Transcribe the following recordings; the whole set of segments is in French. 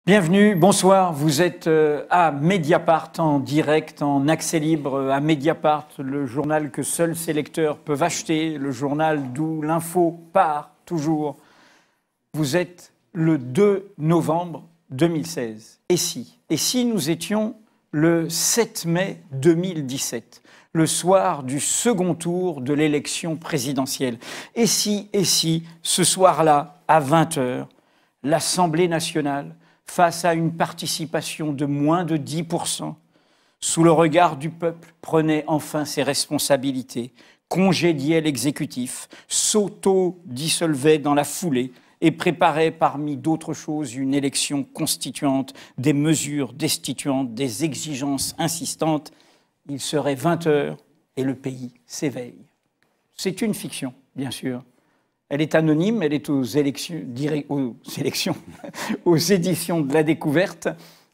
Bienvenue, bonsoir, vous êtes à Mediapart en direct, en accès libre à Mediapart, le journal que seuls ses lecteurs peuvent acheter, le journal d'où l'info part toujours. Vous êtes le 2 novembre 2016. Et si nous étions le 7 mai 2017, le soir du second tour de l'élection présidentielle? Et si, ce soir-là, à 20h, l'Assemblée nationale, face à une participation de moins de 10%, sous le regard du peuple, prenait enfin ses responsabilités, congédiait l'exécutif, s'auto-dissolvait dans la foulée et préparait parmi d'autres choses une élection constituante, des mesures destituantes, des exigences insistantes. Il serait 20h et le pays s'éveille. C'est une fiction, bien sûr. Elle est anonyme, elle est aux éditions de la Découverte.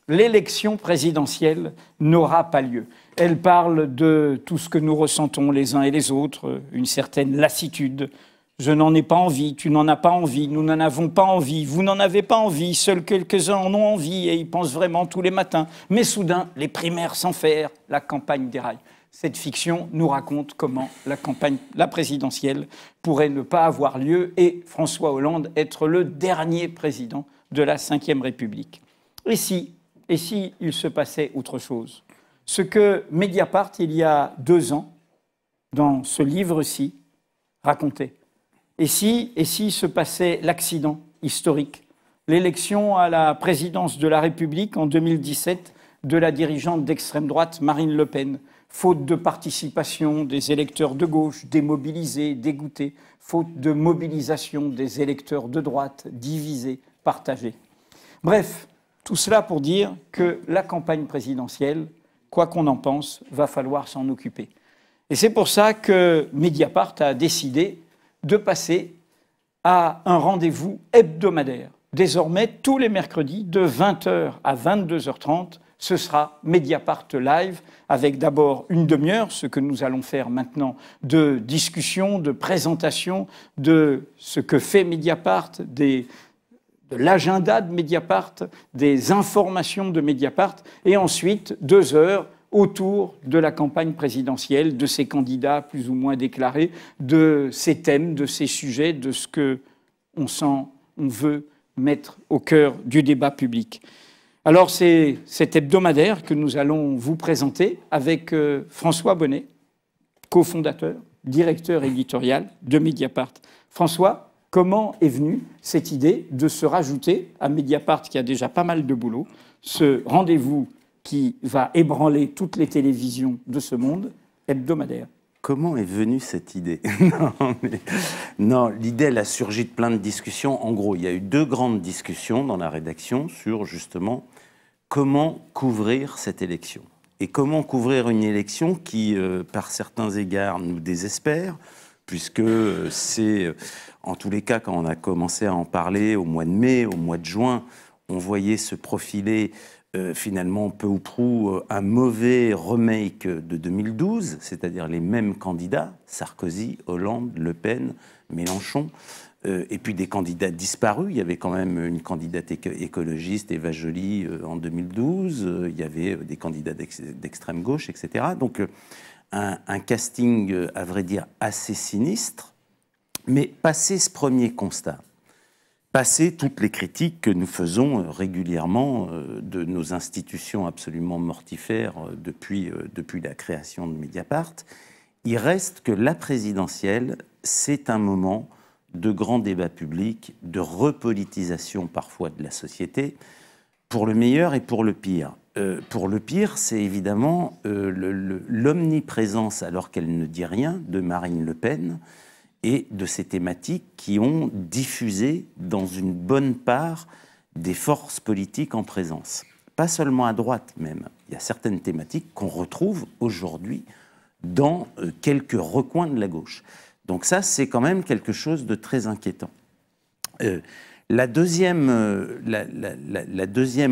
L'élection présidentielle n'aura pas lieu. Elle parle de tout ce que nous ressentons les uns et les autres, une certaine lassitude. Je n'en ai pas envie, tu n'en as pas envie, nous n'en avons pas envie, vous n'en avez pas envie, seuls quelques-uns en ont envie et y pensent vraiment tous les matins. Mais soudain, les primaires sans faire, la campagne déraille. Cette fiction nous raconte comment la présidentielle pourrait ne pas avoir lieu et François Hollande être le dernier président de la Ve République. Et si il se passait autre chose? Ce que Mediapart, il y a 2 ans, dans ce livre-ci, racontait. Et si se passait l'accident historique, l'élection à la présidence de la République en 2017 de la dirigeante d'extrême droite Marine Le Pen, faute de participation des électeurs de gauche, démobilisés, dégoûtés, faute de mobilisation des électeurs de droite, divisés, partagés. Bref, tout cela pour dire que la campagne présidentielle, quoi qu'on en pense, va falloir s'en occuper. Et c'est pour ça que Mediapart a décidé de passer à un rendez-vous hebdomadaire. Désormais, tous les mercredis, de 20h à 22h30, ce sera Mediapart Live, avec d'abord une demi-heure, ce que nous allons faire maintenant, de discussion, de présentation de ce que fait Mediapart, de l'agenda de Mediapart, des informations de Mediapart, et ensuite 2 heures autour de la campagne présidentielle, de ses candidats plus ou moins déclarés, de ses thèmes, de ses sujets, de ce qu'on veut mettre au cœur du débat public. Alors c'est cet hebdomadaire que nous allons vous présenter avec François Bonnet, cofondateur, directeur éditorial de Mediapart. François, comment est venue cette idée de se rajouter à Mediapart, qui a déjà pas mal de boulot, ce rendez-vous qui va ébranler toutes les télévisions de ce monde, hebdomadaire? Comment est venue cette idée? Non, l'idée, elle a surgi de plein de discussions. En gros, il y a eu 2 grandes discussions dans la rédaction sur, justement, comment couvrir cette élection. Et comment couvrir une élection qui, par certains égards, nous désespère, puisque c'est, en tous les cas, quand on a commencé à en parler au mois de mai, au mois de juin, on voyait se profiler finalement peu ou prou un mauvais remake de 2012, c'est-à-dire les mêmes candidats, Sarkozy, Hollande, Le Pen, Mélenchon, et puis des candidats disparus. Il y avait quand même une candidate écologiste, Eva Joly, en 2012, il y avait des candidats d'extrême gauche, etc. Donc un casting, à vrai dire, assez sinistre, mais passé ce premier constat, passer toutes les critiques que nous faisons régulièrement de nos institutions absolument mortifères depuis la création de Mediapart, il reste que la présidentielle, c'est un moment de grand débat public, de repolitisation parfois de la société, pour le meilleur et pour le pire. Pour le pire, c'est évidemment l'omniprésence, alors qu'elle ne dit rien, de Marine Le Pen, et de ces thématiques qui ont diffusé dans une bonne part des forces politiques en présence. Pas seulement à droite même. Il y a certaines thématiques qu'on retrouve aujourd'hui dans quelques recoins de la gauche. Donc ça, c'est quand même quelque chose de très inquiétant. La deuxième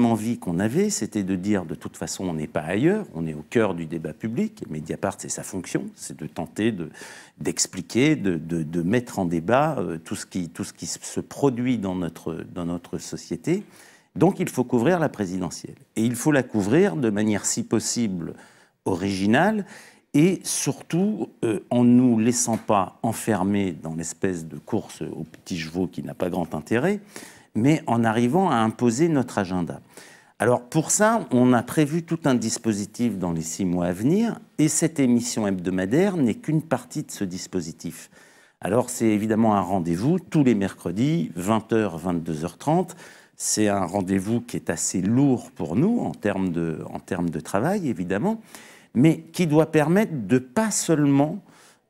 envie qu'on avait, c'était de dire, de toute façon, on n'est pas ailleurs, on est au cœur du débat public. Mediapart, c'est sa fonction, c'est de tenter d'expliquer, de mettre en débat tout ce qui se produit dans notre société. Donc il faut couvrir la présidentielle. Et il faut la couvrir de manière, si possible, originale, et surtout en ne nous laissant pas enfermer dans l'espèce de course aux petits chevaux qui n'a pas grand intérêt, mais en arrivant à imposer notre agenda. Alors pour ça, on a prévu tout un dispositif dans les 6 mois à venir, et cette émission hebdomadaire n'est qu'une partie de ce dispositif. Alors c'est évidemment un rendez-vous tous les mercredis, 20h, 22h30. C'est un rendez-vous qui est assez lourd pour nous en termes de travail, évidemment, mais qui doit permettre de pas seulement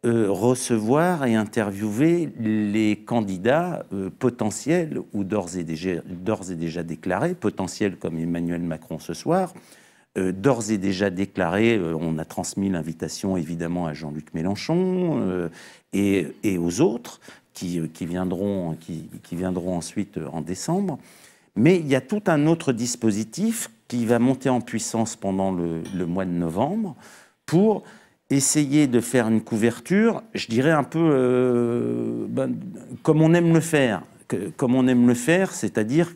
recevoir et interviewer les candidats potentiels ou d'ores et déjà déclarés, potentiels comme Emmanuel Macron ce soir, d'ores et déjà déclarés. On a transmis l'invitation évidemment à Jean-Luc Mélenchon et aux autres qui viendront ensuite en décembre. Mais il y a tout un autre dispositif qui va monter en puissance pendant le mois de novembre pour essayer de faire une couverture, je dirais un peu comme on aime le faire, c'est-à-dire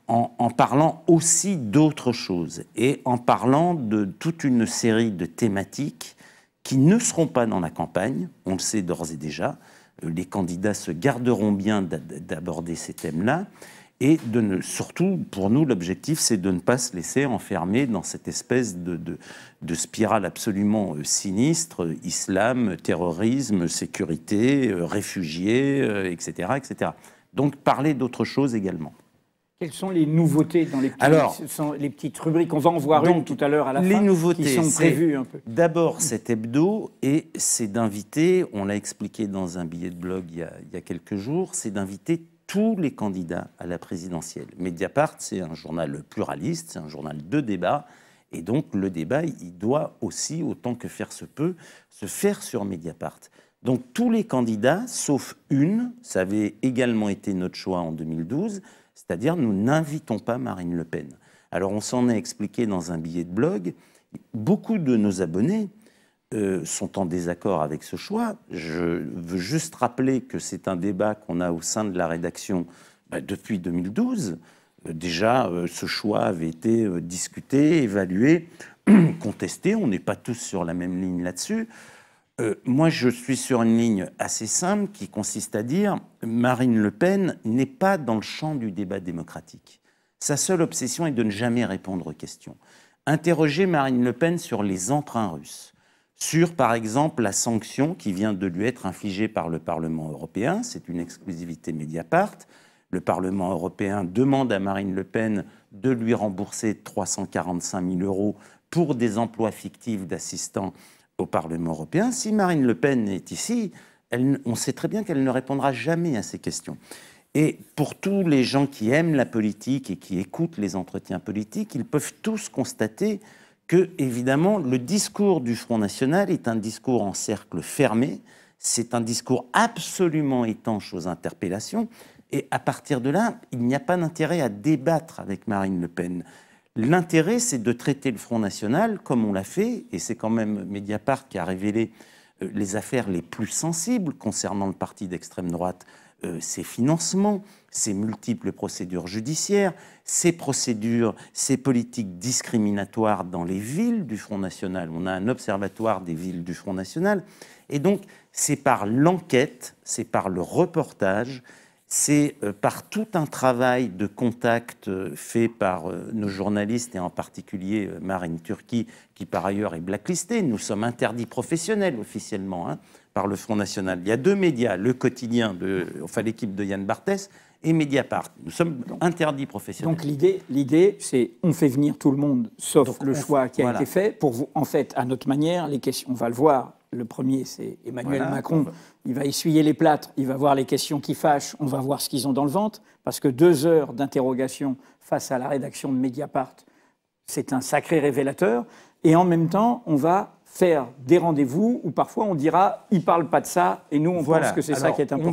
en parlant aussi d'autres choses et en parlant de toute une série de thématiques qui ne seront pas dans la campagne, on le sait d'ores et déjà, les candidats se garderont bien d'aborder ces thèmes-là. Et surtout, pour nous, l'objectif, c'est de ne pas se laisser enfermer dans cette espèce de spirale absolument sinistre, islam, terrorisme, sécurité, réfugiés, etc., etc. Donc, parler d'autres choses également. Quelles sont les nouveautés dans les petites rubriques? On va en voir une tout à l'heure à la fin. Les nouveautés, qui sont prévues un peu. D'abord, cet hebdo, et c'est d'inviter, on l'a expliqué dans un billet de blog il y a quelques jours, c'est d'inviter tous les candidats à la présidentielle. Mediapart, c'est un journal pluraliste, c'est un journal de débat, et donc le débat, il doit aussi, autant que faire se peut, se faire sur Mediapart. Donc tous les candidats, sauf une, ça avait également été notre choix en 2012, c'est-à-dire nous n'invitons pas Marine Le Pen. Alors on s'en est expliqué dans un billet de blog, beaucoup de nos abonnés sont en désaccord avec ce choix. Je veux juste rappeler que c'est un débat qu'on a au sein de la rédaction depuis 2012. Déjà, ce choix avait été discuté, évalué, contesté. On n'est pas tous sur la même ligne là-dessus. Moi, je suis sur une ligne assez simple qui consiste à dire Marine Le Pen n'est pas dans le champ du débat démocratique. Sa seule obsession est de ne jamais répondre aux questions. Interroger Marine Le Pen sur les emprunts russes, sur, par exemple, la sanction qui vient de lui être infligée par le Parlement européen. C'est une exclusivité Mediapart. Le Parlement européen demande à Marine Le Pen de lui rembourser 345 000 € pour des emplois fictifs d'assistants au Parlement européen. Si Marine Le Pen est ici, on sait très bien qu'elle ne répondra jamais à ces questions. Et pour tous les gens qui aiment la politique et qui écoutent les entretiens politiques, ils peuvent tous constater que, évidemment, le discours du Front National est un discours en cercle fermé, c'est un discours absolument étanche aux interpellations, et à partir de là, il n'y a pas d'intérêt à débattre avec Marine Le Pen. L'intérêt, c'est de traiter le Front National comme on l'a fait, et c'est quand même Mediapart qui a révélé les affaires les plus sensibles concernant le parti d'extrême droite, ses financements, ses multiples procédures judiciaires, ses procédures, ses politiques discriminatoires dans les villes du Front National. On a un observatoire des villes du Front National. Et donc, c'est par l'enquête, c'est par le reportage, c'est par tout un travail de contact fait par nos journalistes, et en particulier Marine Turki, qui par ailleurs est blacklistée. Nous sommes interdits professionnels officiellement par le Front National. Il y a 2 médias, le quotidien, l'équipe de Yann Barthès, et Mediapart. Nous sommes interdits professionnels. Donc l'idée, c'est on fait venir tout le monde, sauf le choix qui a été fait, pour vous, en fait, à notre manière, les questions, on va le voir. Le premier, c'est Emmanuel Macron. Il va essuyer les plâtres, il va voir les questions qui fâchent, on va voir ce qu'ils ont dans le ventre, parce que 2 heures d'interrogation face à la rédaction de Mediapart, c'est un sacré révélateur. Et en même temps, on va faire des rendez-vous où parfois on dira « il ne parle pas de ça » et nous, on pense que c'est ça qui est important.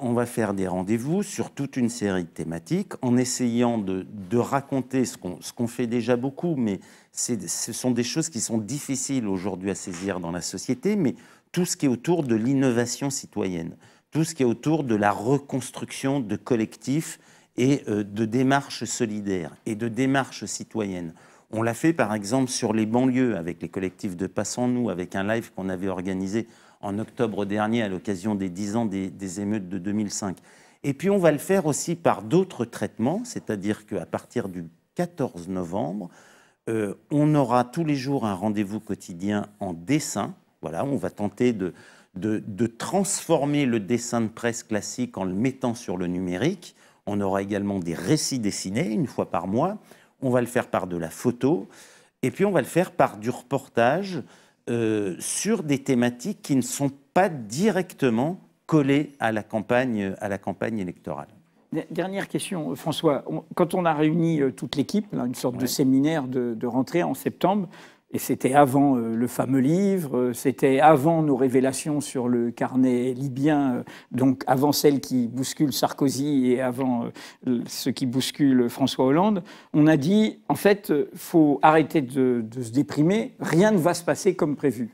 On va faire des rendez-vous sur toute une série de thématiques en essayant de raconter ce qu'on fait déjà beaucoup, mais ce sont des choses qui sont difficiles aujourd'hui à saisir dans la société, mais tout ce qui est autour de l'innovation citoyenne, tout ce qui est autour de la reconstruction de collectifs et de démarche solidaire et de démarche citoyenne. On l'a fait par exemple sur les banlieues avec les collectifs de Passons-nous, avec un live qu'on avait organisé en octobre dernier à l'occasion des 10 ans des émeutes de 2005. Et puis on va le faire aussi par d'autres traitements, c'est-à-dire qu'à partir du 14 novembre, on aura tous les jours un rendez-vous quotidien en dessin. Voilà, on va tenter de transformer le dessin de presse classique en le mettant sur le numérique. On aura également des récits dessinés une fois par mois. On va le faire par de la photo. Et puis on va le faire par du reportage sur des thématiques qui ne sont pas directement collées à la campagne électorale. Dernière question, François. Quand on a réuni toute l'équipe, une sorte de séminaire de rentrée en septembre, et c'était avant le fameux livre, c'était avant nos révélations sur le carnet libyen, donc avant celle qui bouscule Sarkozy et avant ce qui bouscule François Hollande, on a dit, en fait, il faut arrêter de se déprimer, rien ne va se passer comme prévu.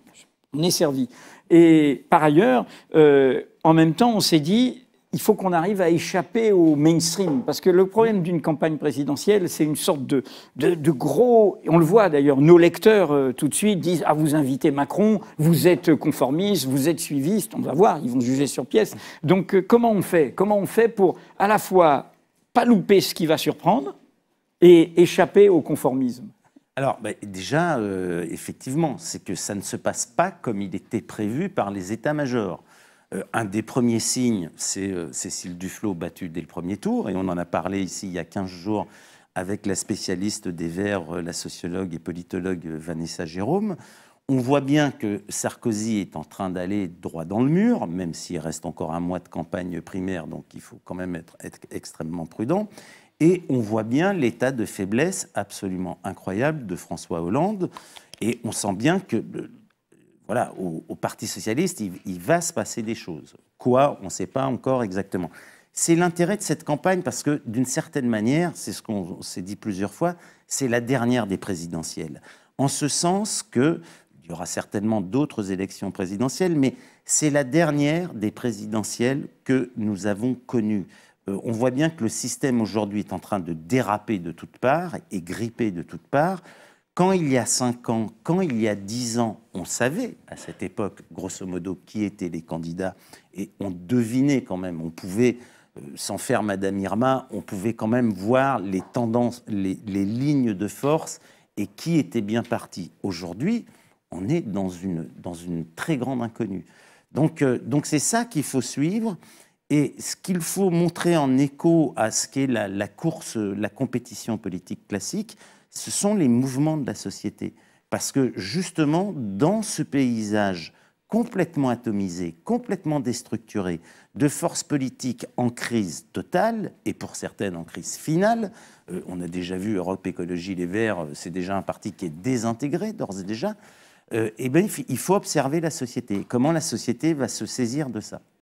On est servi. Et par ailleurs, en même temps, on s'est dit, il faut qu'on arrive à échapper au mainstream. Parce que le problème d'une campagne présidentielle, c'est une sorte de gros... On le voit d'ailleurs, nos lecteurs tout de suite disent « Ah, vous invitez Macron, vous êtes conformiste, vous êtes suiviste. » On va voir, ils vont juger sur pièce. Donc comment on fait? Comment on fait pour à la fois pas louper ce qui va surprendre et échapper au conformisme? Alors, déjà, effectivement, c'est que ça ne se passe pas comme il était prévu par les états-majors. Un des premiers signes, c'est Cécile Duflot battue dès le premier tour, et on en a parlé ici il y a 15 jours avec la spécialiste des Verts, la sociologue et politologue Vanessa Jérôme. On voit bien que Sarkozy est en train d'aller droit dans le mur, même s'il reste encore un mois de campagne primaire, donc il faut quand même être extrêmement prudent. Et on voit bien l'état de faiblesse absolument incroyable de François Hollande, et on sent bien que... Voilà, au Parti socialiste, il va se passer des choses. Quoi? On ne sait pas encore exactement. C'est l'intérêt de cette campagne parce que, d'une certaine manière, c'est ce qu'on s'est dit plusieurs fois, c'est la dernière des présidentielles. En ce sens qu'il y aura certainement d'autres élections présidentielles, mais c'est la dernière des présidentielles que nous avons connues. On voit bien que le système aujourd'hui est en train de déraper de toutes parts et gripper de toutes parts. Quand il y a 5 ans, quand il y a 10 ans, on savait à cette époque, grosso modo, qui étaient les candidats et on devinait quand même, on pouvait, sans faire Madame Irma, on pouvait quand même voir les tendances, les lignes de force et qui était bien parti. Aujourd'hui, on est dans une très grande inconnue. Donc c'est ça qu'il faut suivre et ce qu'il faut montrer en écho à ce qu'est la course, la compétition politique classique, ce sont les mouvements de la société. Parce que justement, dans ce paysage complètement atomisé, complètement déstructuré, de forces politiques en crise totale, et pour certaines en crise finale, on a déjà vu Europe Écologie Les Verts, c'est déjà un parti qui est désintégré d'ores et déjà, il faut observer la société. Comment la société va se saisir de ça?